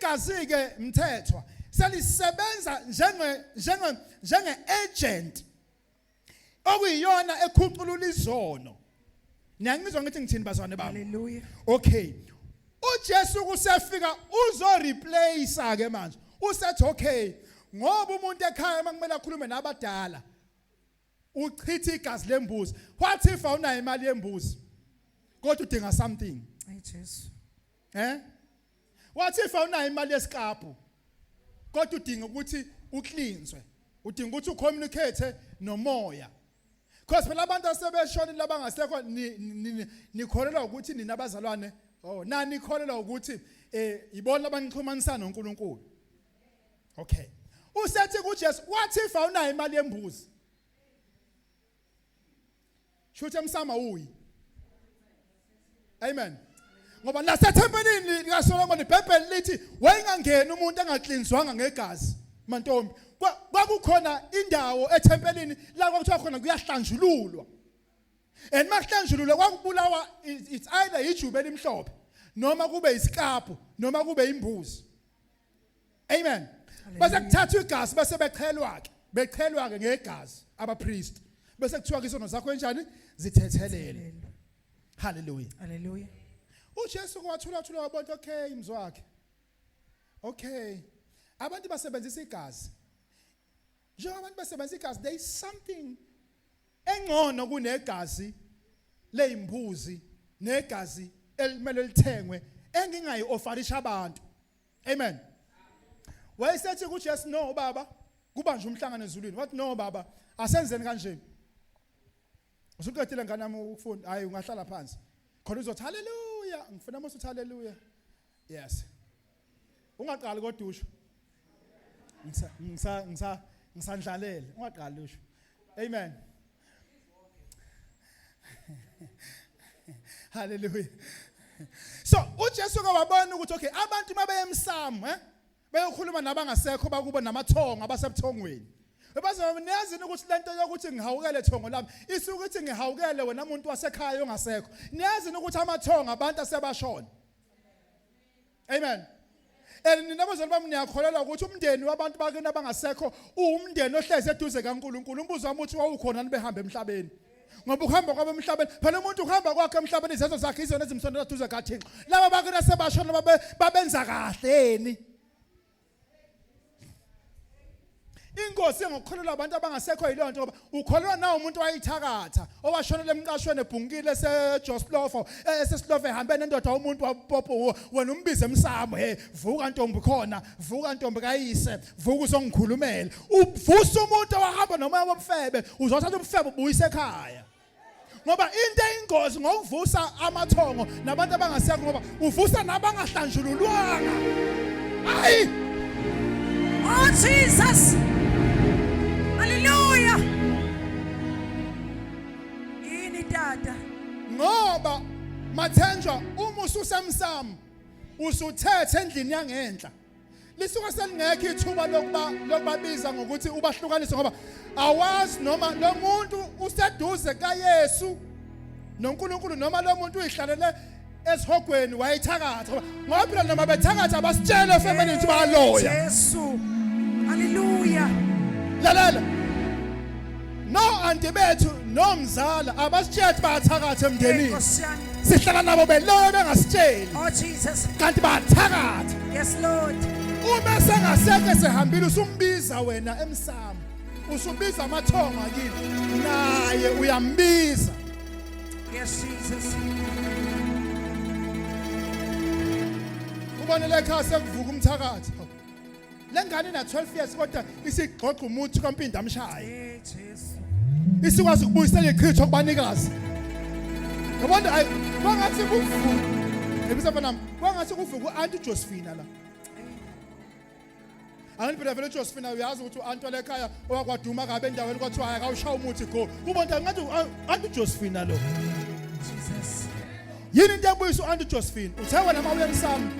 igazi ke mthethwa selisebenza njenge agent okuyiyona ekhuculula izono. Niyangizwa ngithi ngithini bazwane bami? Hallelujah. Okay. uJesu kusefika uzo replace ke manje. Usethi okay, ngoba umuntu ekhaya makumele akhulume nabadala. Uchitha igazi lembuzi. What if awunayo imali yembuzi? Kodwa udinga something. Hey Jesus. What if awunayo imali yesikaphu? Kodwa udinga ukuthi ucleanswe. Udinga ukuthi ucommunicate nomoya. Because phela abantu asebeshonile labangasekho nikholelwa ukuthi nina abazalwane nani nikholelwa ukuthi ibona abanixhumanisa noNkulunkulu. Okay. Usethi kuJesu, what if awunayo imali yembuzi? Shuthe emsama uyi. Amen. Ngoba nasethempelini likaSolomon iBhayibheli lithi wayengangena umuntu engacleanswanga ngegazi mantombi. Kwakukhona indawo ethempelini la kwakuthiwa khona kuyahlanjululwa. And makuhlanjululwa kwakubulawa it's either ijube elimhlophe noma kube isikaphu noma kube imbuzi. Amen. Bese kuthathwa igazi bese bechelwa ke ngegazi abapriest. Bese kuthiwa ke isono zakho enjani zithethelele. Hallelujah. Hallelujah. uJesu kwathula wabona okay imzwakhe. Okay. Abantu basebenzisa igazi. Njengoba abantu basebenzisa igazi there is something engcono kunegazi leimbuzi negazi elimele lithengwe engingayi offerisha abantu. Amen. Wayesethi kuJesu no baba kuba nje umhlangano ezulwini. Wathi no baba asenzeni kanje. Usuqedile ngane yami ukufunda hayi ungahlala phansi. Khona uzothi hallelujah ngifuna mase uthi hallelujah. Yes. Ungaqali kodwa usho. Ngisandlalele ungaqali usho. Amen. Hallelujah. So uJesu kwabona ukuthi okay abantu mabe emsamo bayokhuluma nabangasekho bakuba namathongo abasebuthongweni. Bazoneyazi ukuthi lento yokuthi ngihawukele thongo lami isukuthi ngihawukele wena umuntu wasekhaya ongasekho. Niyazi ukuthi amathongo abantu asebashona. Amen. Ninabazali bami niyakholelwa ukuthi umndeni wabantu bakini abangasekho umndeni ohleze eduze kaNkulunkulu. Umbuzo wami uthi wawukhona nibehambe emhlabeni. Ngoba ukuhamba kwabo emhlabeni phela umuntu uhamba kwakhe emhlabeni izenzo zakhe izona ezimsondela eduze kaThixo. Laba bakini asebashona babenza kahleni. Ingosi ngokukholelwa abantu abangasekho yilonto ngoba ukholelwa nawo umuntu wayithakatha owashonela emqashweni ebhunkile eseJosplofo eseSlovo ehambe nendoda umuntu wapopo wena umbize emsamo vuka ntombi khona vuka ntombi kayise vuka uzongikhulumela uvusa umuntu owahamba nomoya womfebe uzothatha umfebe ubuyise ekhaya ngoba into eyingozi ngokuvusa amathongo nabantu abangasekho ngoba uvusa nabangahlanjululwanga ayi Oh Jesus. Hallelujah. Yini tata. Ngoba mathenjwa uma ususemsamo usuthethe endlini yangenhla. Lisuka selingekho ithuba lokubabiza ngokuthi ubahlukanise ngoba awazi noma lo muntu useduze kaYesu noNkulunkulu noma lo muntu uyihlalele esihogweni wayithakatha ngoba phela noma bethakatha basitshele family ukuthi bayaloya. Yesu. Hallelujah. Lalela. No auntie bethu nomzala abasitshela bayathakatha emndenini. Sihlala nabo beloya bengasitsheli. Oh Jesus. Kanti bayathakatha. Yes Lord. Uma sengaseke sehambile usumbiza wena emsamo. Usubiza amathongo akini. Naye uyambiza. Yes Jesus. Ubonele ekhaya sekuvuka umthakatha. Lengane na 12 years kodwa isigxogxa umuthi kaMpinda amshaya. Jesus. Isikwazi ukubuyisela iqhitho kubanikazi. Yabona hayi kwangathi kuvuka. Ebisapha nami kwangathi kuvuka uAuntie Josephina la. Angiphela vele uJosephina uyazi ukuthi uAuntie lekhaya owakwaduma kabe endaweni kwathiwa akawushaya umuthi go. Ubona ngathi uAuntie Josephina lo. Jesus. Yini into ebuyisa uAuntie Josephine? Uthe wena mawuye emsamo.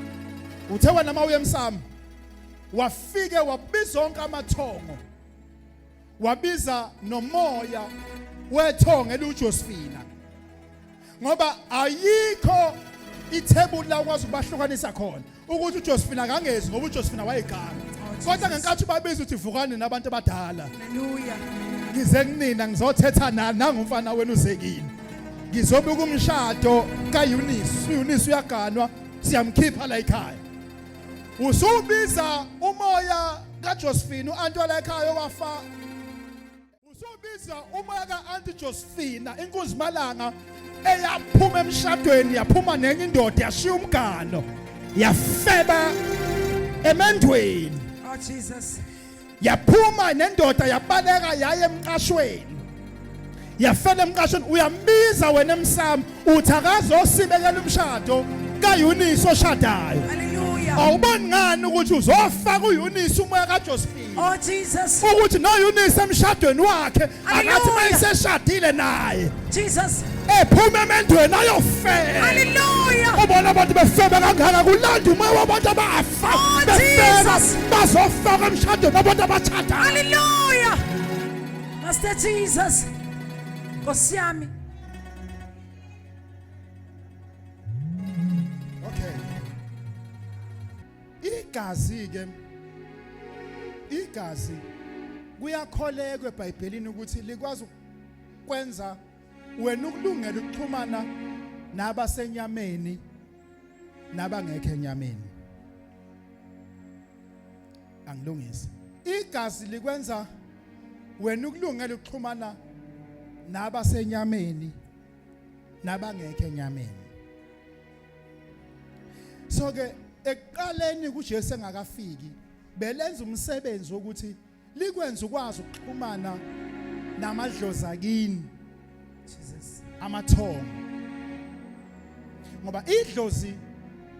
Uthe wena mawuye emsamo. Wafike wabiza onke amathongo. Wabiza nomoya wethongo eliuJosephina. Ngoba ayikho ithebula ukwazi ukubahlukanisa khona. ukuthi uJosephine akangezi ngoba uJosephine wayeganga kodwa ngenkathi babiza uthi vukani nabantu abadala Hallelujah. ngize kunina ngizothetha nani nangumfana wenu uzekile ngizobuka umshado kaYunisi uYunisi uyaganwa siyamkhipha la ekhaya usubiza umoya kaJosephine uanti wala ekhaya wafa usubiza umoya kaAunty Josephine inkunzi Malanga eyaphuma emshadweni yaphuma nenye indoda yashiya umgano yafeba emendweni Oh, Jesus. yaphuma nendoda yabaleka yaye emqashweni yafela emqashweni uyambiza wena emsamo uthi akazosibekela umshado kaYunisi oshadayo Hallelujah. awuboni ngani ukuthi uzofaka uYunisi umoya kaJosephine Oh, Jesus. ukuthi noYunisi emshadweni wakhe akathi Hallelujah. mayiseshadile naye Jesus. ephuma emendweni ayofela Hallelujah. ubona abantu befeba kangaka kulanda umoya wabantu abafa Oh, befeba Jesus. bazofaka emshadweni abantu abathatha Hallelujah. Master Jesus. Nkosi yami. okay igazi kuyakholekwa eBhayibhelini ukuthi likwazi ukwenza wena ukulungela ukuxhumana nabasenyameni nabangekho enyameni angilungise igazi likwenza wena ukulungela ukuxhumana nabasenyameni nabangekho enyameni so ke ekuqaleni kuJesu engakafiki belenza umsebenzi wokuthi likwenza ukwazi ukuxhumana namadlozi akini Jesus. amathongo ngoba idlozi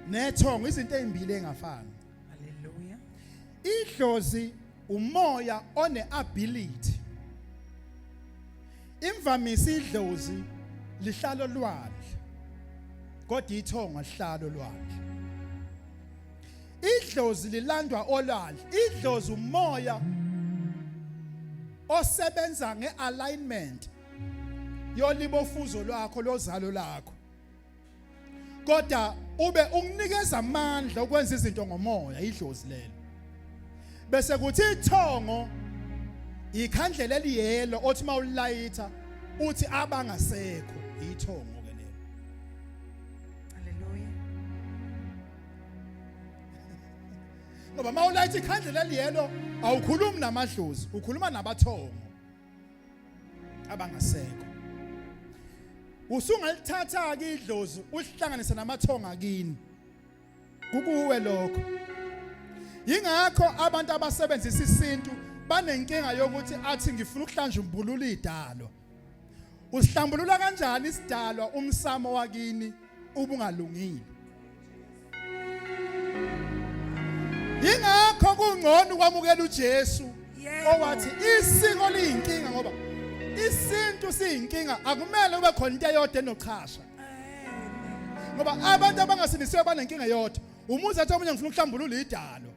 nethongo izinto ezimbili engafani Hallelujah. idlozi umoya one-ability imvamisa idlozi lihlala olwandle kodwa ithongo lihlala olwandle idlozi lilandwa olwandle idlozi umoya osebenza ngealignment yolibofuzo lwakho lozalo lakho kodwa ube ukunikeza amandla okwenza izinto ngomoya idlozi lelo bese kuthi ithongo ikhandlela eliyelo othi mawulayitha uthi abangasekho ithongo ke lelo Hallelujah. ngoba mawulayitha ikhandlela eliyelo awukhulumi namadlozi ukhuluma nabathongo abangasekho usungalithatha ke idlozi uhlanganise namathongo akini kukuwe lokho yingakho abantu abasebenzisa isintu banenkinga yokuthi athi ngifuna ukuhlanja umbulula idalo usihlambulula kanjani isidalwa umsamo wakini ubungalungile yingakho kungcono ukwamukela uJesu Yebo. owathi isiko liyinkinga ngoba isintu siyinkinga akumele kube khona into eyodwa enochasha ngoba abantu abangasinisiwe banenkinga yodwa umuzi athi omunye ngifuna ukuhlambulula idalo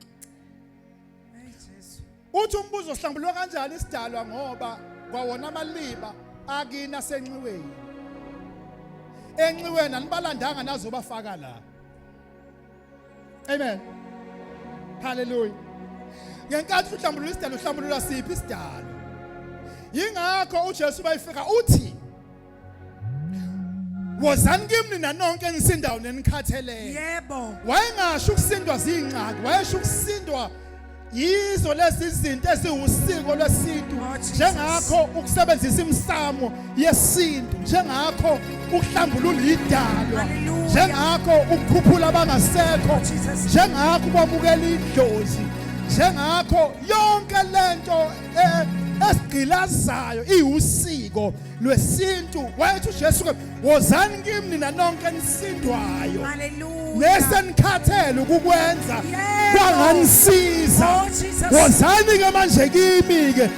Hey, Jesus. uthi umbuzo uhlambulwa kanjani isidalwa ngoba kwawona amaliba akina senxiweni enxiweni anibalandanga nazobafaka la amen hallelujah ngenkathi uhlambulula isidalo uhlambulula siphi isidalo yingakho uJesu bayifika uthi wozani kimi nanonke nisindawo nenikhathelele Yebo. wayengasho ukusindwa zingcaki wayesho ukusindwa yizo lezi zinto eziwusiko lwesintu Oh, Jesus. njengakho ukusebenzisa imsamo yesintu njengakho ukuhlambulula idalwa Hallelujah. njengakho ukukhuphula abangasekho Oh, Jesus. njengakho ukwamukela idlozi njengakho yonke lento esigqilazayo iwusiko lwesintu wayethi uJesu ke wozani kimi nina nonke nisindwayo Hallelujah. nesenikhathele ukukwenza Yebo. kwanganisiza Oh, Jesus. wozani ke manje kimi ke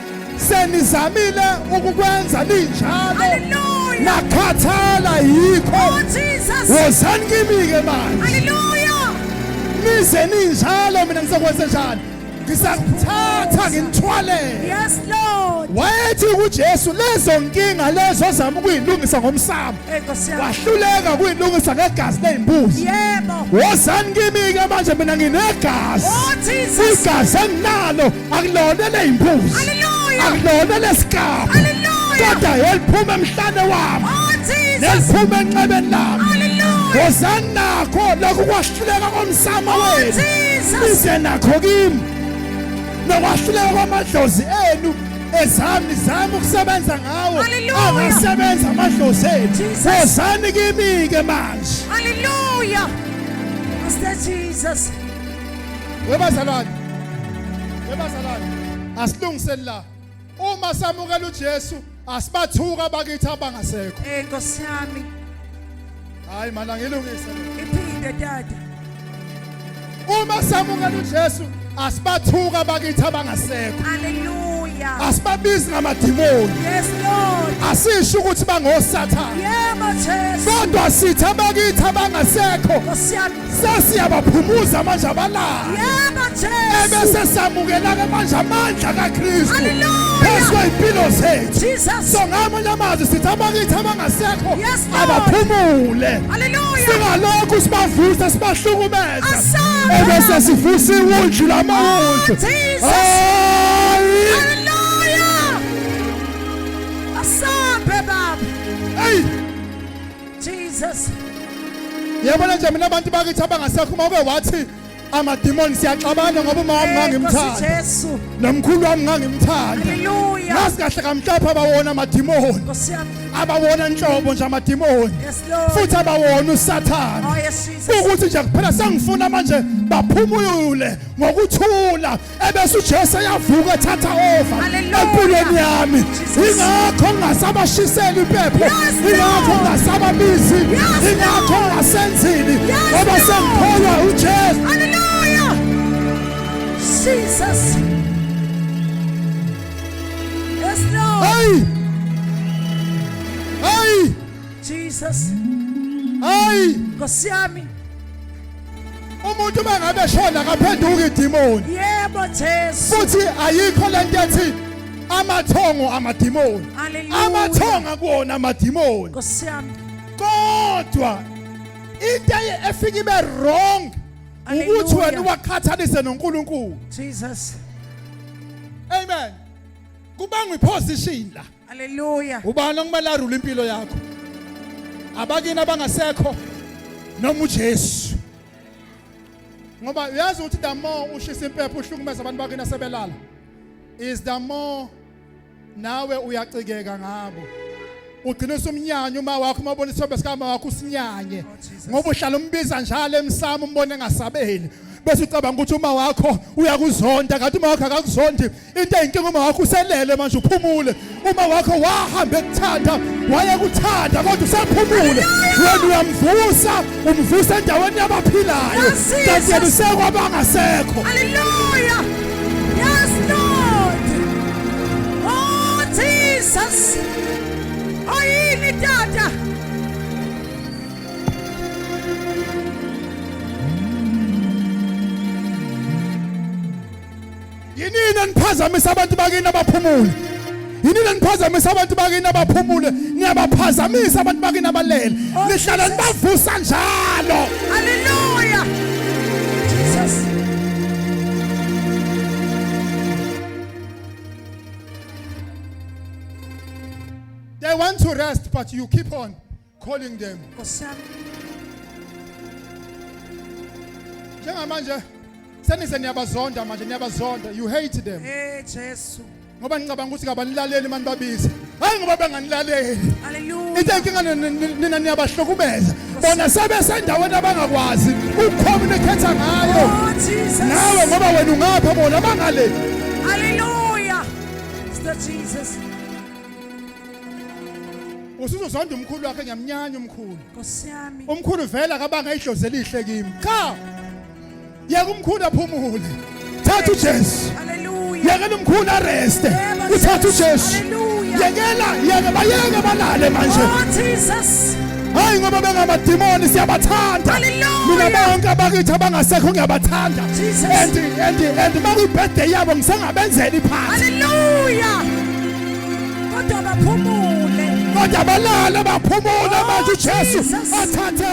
senizamile ukukwenza linjalo Hallelujah. nakhathala yikho Oh, Jesus. wozani kimi ke manje Hallelujah. nize ninjalo mina ngizokwenza njani ngizakuthatha ngimthwale. Yes, Lord. Wayethi kuJesu lezo nkinga lezo zama ukuyilungisa ngomsamo Enkosi yami. wahluleka ukuyilungisa ngegazi lezimbuzi. Yebo. Wozani kimi ke manje mina nginegazi. Oh Jesus. Igazi enginalo akulona lezimbuzi. Hallelujah. Akulona lesikapa. Hallelujah. Kodwa yeliphuma emhlane wami. Oh Jesus. Neliphuma enxebeni lami. Hallelujah. Wozani nakho lokhu kwahluleka komsamo Oh wenu. Jesus. Ize nakho kimi. Nokwahluleka kwamadlozi enu ezami zami ukusebenza ngawo. Hallelujah. Angasebenza amadlozi enu. Jesus. Wozani kimi ke manje. Hallelujah. Master Jesus. Webazalwane. Asilungiseni la. Uma samukela uJesu asibathuka bakithi abangasekho. Enkosi yami. Hayi mana ngilungise. Iphinde dada. Uma samukela uJesu asibathuka bakithi abangasekho. Hallelujah. Asibabizi ngamadimoni. Yes, Lord. Asisho ukuthi bangosathana. Yebo Jesus. Kodwa sithi abakithi abangasekho Nkosi yami. sesiyabaphumuza manje abalala. Yebo Jesus. Ebese samukela ke manje amandla kaKristu. Hallelujah. Phezu kwempilo zethu. Jesus. So ngamanye amazwi sithi abakithi abangasekho Yes, Lord. abaphumule. Hallelujah. Singalokhu sibavusa sibahlukumeza. Asabe. Ebese sivusa iwundlu lamawundlu. Jesus. Hayi. Hallelujah. Asabe baba. Hey. Jesus. Yabona nje mina abantu bakithi abangasekho uma uke wathi amadimoni siyaxabana ngoba uma wami ngangimthanda. Jesu. Nomkhulu wami ngangimthanda. Hallelujah. Ngazi kahle kamhlapha abawona amadimoni. Nkosi yami. Abawona inhlobo nje amadimoni. Yes, Lord. Futhi abawona uSathane. Oh yes, Jesus. Ukuthi nje kuphela sengifuna manje baphumule ngokuthula ebese uJesu yavuka ethatha over Hallelujah. empilweni yami. Jesus. Ingakho ngasabashisela impepho. Yes, Ingakho Lord. ngasababizi. Yes, Ingakho Lord. ngasenzini Yes, ngoba Lord. sengikholwa uJesu. Hallelujah. Jesus. Yes, Lord. Hey. Hey. Jesus. Hey. Nkosi yami. Umuntu mangabe shona kaphenduka idimoni. Yebo Jesu. Futhi ayikho lento ethi amathongo amadimoni. Hallelujah. Amathongo kuwona amadimoni. Nkosi yami. Kodwa into efika ibe wrong ukuthi Hallelujah. wena wakhathalise noNkulunkulu. Jesus. Amen. Kubanga iposition la. Hallelujah. Ubani okumele arule impilo yakho? Abakini abangasekho noma uJesu. Ngoba uyazi ukuthi the more ushisa impepho uhlukumeza abantu bakini asebelala is the more nawe uyacikeka ngabo. Ugcina usumnyanya uma wakho mabona isithobe sikama wakho usinyanye. Ngoba uhlala umbiza njalo emsamo umbone engasabeli. Bese ucabanga ukuthi uma wakho uyakuzonda kanti uma wakho akakuzondi into eyinkinga uma wakho uselele manje uphumule uma wakho wahamba ekuthanda wayekuthanda kodwa usaphumule wena uyamvusa umvusa endaweni yabaphilayo kanti yena usekwabangasekho. Hallelujah. Yes, Lord. Oh, Jesus. Oh, yini tata. Yinini eniphazamisa abantu bakini abaphumule? Yinini eniphazamisa abantu bakini abaphumule? Niyabaphazamisa abantu bakini abalele. Nihlala nibavusa njalo. Hallelujah. Jesus. They want to rest but you keep on calling them. Nkosi yami. Njengamanje senize niyabazonda manje niyabazonda. You hate them. Jesu. Ngoba ngicabanga ukuthi kabanilaleli manje babiza. Hayi ngoba benganilaleli. Hallelujah. Into enkinga nina niyabahlukumeza. Bona sebesendaweni abangakwazi ukucommunicate ngayo. Oh, Jesus. Nawe ngoba wena ungapha bona bangale. Hallelujah. Mr. Jesus. Usuzozonda umkhulu wakhe ngiyamnyanya umkhulu. Nkosi yami. Umkhulu vela kabanga idlozi elihle kimi. Cha. Yeka umkhulu aphumule. Thatha uJesu. Hallelujah. Yekela umkhulu areste. Yebo, Uthatha Jesus. uJesu. Hallelujah. Yekela, bayeke balale manje. Oh, Jesus. hayi ngoba bengamadimoni siyabathanda Hallelujah. mina bonke abakithi abangasekho ngiyabathanda Jesus. and makuyibirthday yabo ngisengabenzela iphansi Hallelujah. Kodwa baphumule. kodwa balala baphumula manje uJesu Jesus. athathe